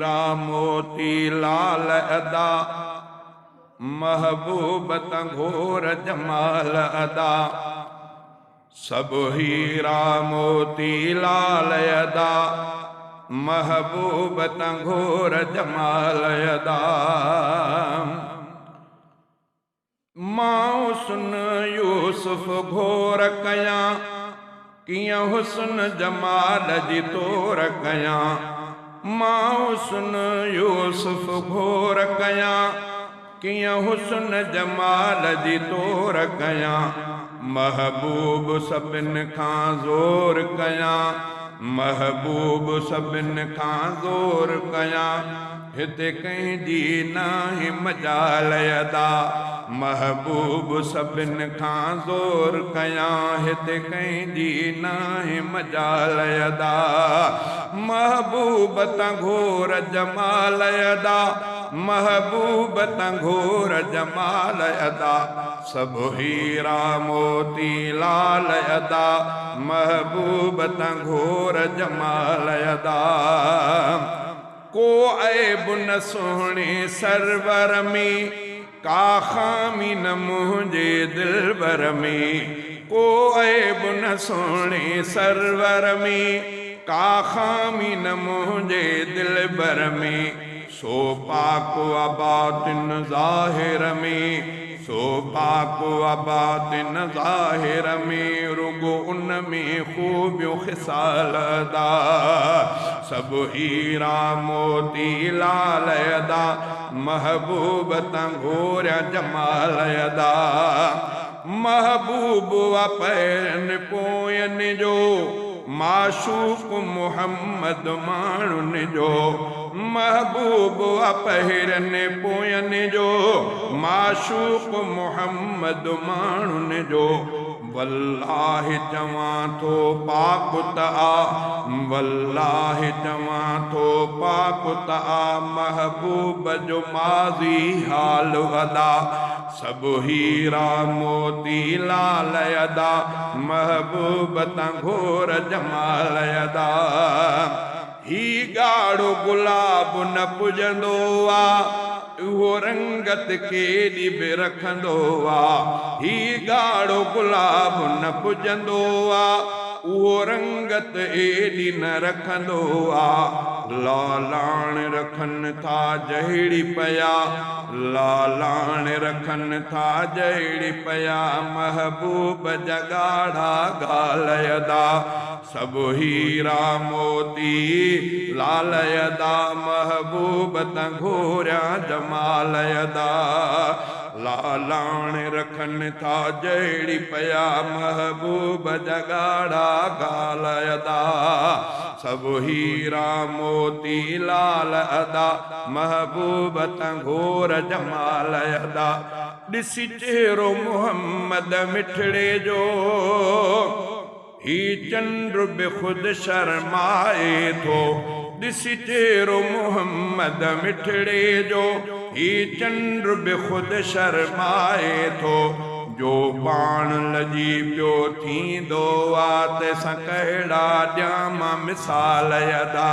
हीरा मोती लाल अदा महबूब तंघोर जमाल अदा सब हीरा मोती लाल अदा महबूब तंघोर जमाल अदा मां सुन यूसुफ घोर कयां कियां हुस्न जमाल जी तोर कयां मां सुन यूसुफ घोर कयां कियां हुस्न जमाल जी तोर कयां महबूब सभिन खां ज़ोर कयां महबूब सभिन खां ज़ोर कयां हिते कंहिंजी नाहे मजाल अदा महबूब सभिन खां ज़ोर कयां हिते कंहिंजी नाहे मजाल अदा महबूब तंघोर जमाल अदा महबूब तंघोर जमाल अदा सब हीरा मोती लाल अदा महबूब तंघोर जमाल अदा को ऐब न सोहणे सरवर में का खामी न मुंहिंजे दिलबर में को ऐब न सोहणे सरवर में का खामी न मुंहिंजे दिलबर में सो पाक अबातिन ज़ाहिर में सो पाक अबातिन ज़ाहिर में रुगो उन में खूबियो ख़िसाल अदा सब हीरा मोती लाल अदा महबूब तंघोर जमाल अदा महबूब पैरन पोयन जो माशूक मोहम्मद माण्हुन जो महबूब पहिरन पोयन जो माशूक मोहम्मद माण्हुन जो वल्लाहि चवां थो पाक आ वल्लाहि चवां थो पाक आ महबूब जो माज़ी हाल अदा सब हीरा मोती लाल अदा महबूब तंघोर जमाल अदा ही गाढ़ो गुलाब न पुजंदो आ उहो रंगत केॾी बि रखंदो आ ही गाढ़ो गुलाब न पुजंदो आ उहो रंगत एॾी न रखंदो आ लालाण रखनि था जहिड़ी पया लालाण रखनि था जहिड़ी पया महबूब जगाढ़ा गाल अदा सब हीरा मोती लाल अदा महबूब तंघोरा जमाल अदा लालाण रखनि था जहिड़ी पया महबूब जगाढ़ा गाल अदा सब हीरा मोती लाल अदा महबूब तंघोर जमाल अदा ॾिसी चेहरो मोहम्मद मिठड़े जो ही चंद्र बि ख़ुदि शर्माए थो ॾिसी चेहरो मोहम्मद मिठड़े जो ही चंद्र बि ख़ुदि शर्माए थो जो पाण लजी पियो थींदो आ तंहिंसां कहिड़ा ॾियां मां मिसाल अदा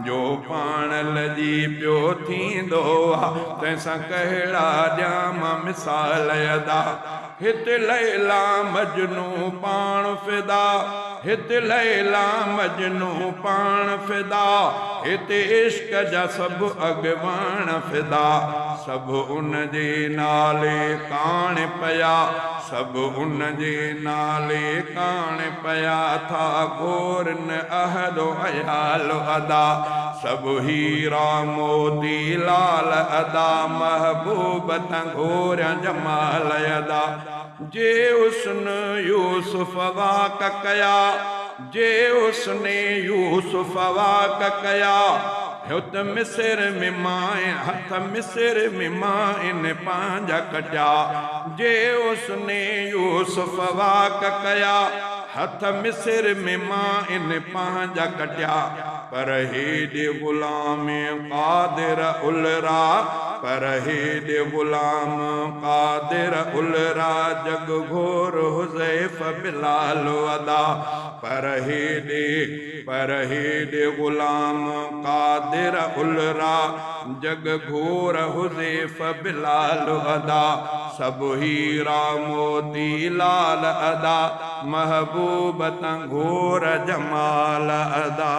जो पाण लजी पियो थींदो आ तंहिंसां कहिड़ा ॾियां मां मिसाल अदा हिते लैला मजनू पाण फिदा हिते लैला मजनू पाण फिदा हिते इश्क जा सभु अॻवान फिदा सभु उन जे नाले कान पया सभु उन जे नाले कान पया था गोरन अहदो अयाल अदा सभु हीरा मोती लाल अदा महबूब तंघोर जमाल अदा जे उसने यूसुफ वाक कया जे उसने यूसुफ वाक कया हुत मिस्र में माए हथ मिस्र में माइन पांजा कटिया जे उसने यूसुफ वाक कया हथ मिस्र में माइन पांजा कटिया पर हेॾे ग़ुलाम क़ादिर उलरा पर हेॾे ग़ुलाम क़ादिर उलरा जग घोर हुज़ैफ़ बिलाल अदा पर हेॾे ग़ुलाम क़ादिर उलरा जग घोर हुज़ैफ़ बिलाल अदा सभु हीरा मोती लाल अदा महबूब तंग घोर जमाल अदा।